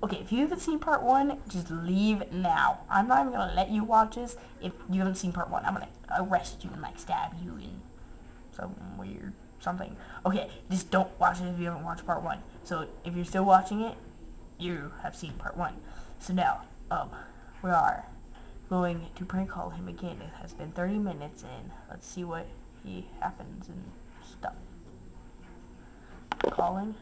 Okay, if you haven't seen part 1, just leave now. I'm not even gonna let you watch this if you haven't seen part 1. I'm gonna arrest you and like stab you in some weird something. Okay, just don't watch it if you haven't watched part 1. So if you're still watching it, you have seen part 1. So now, we are going to prank call him again. It has been 30 minutes and let's see what he happens and stuff. Calling.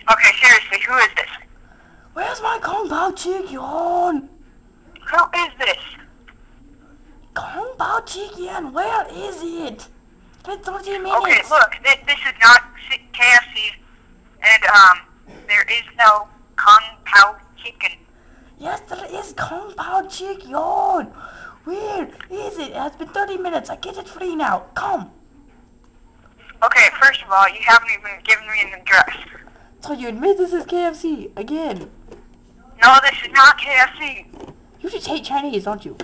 Okay, seriously, who is this? Where's my Pow Chicken? Who is this? Pow Chicken, where is it? It's been 30 minutes. Okay, look, this is not KFC, and there is no Kung Pao Chicken. Yes, there is Pow Chicken. Where is it? It has been 30 minutes. I get it free now. Come. Okay, first of all, you haven't even given me an address. So you admit this is KFC again? No, this is not KFC. You just hate Chinese, don't you?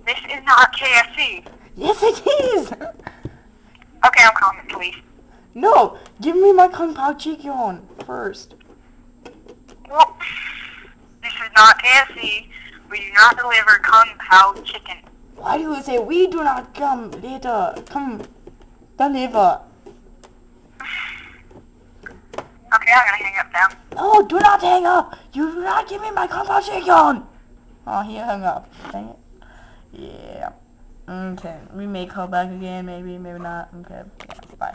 This is not KFC. Yes, it is. Okay, I'm calling the police. No, give me my Pow Chicken first. Well, this is not KFC. We do not deliver Kung Pao Chicken. Why do you say we do not come later? Come deliver. Okay, I'm gonna hang up now. No, do not hang up. You do not give me my Pow Chicken. Oh, he hung up. Dang it. Yeah. Okay, we may call back again. Maybe, maybe not. Okay. Yeah, bye.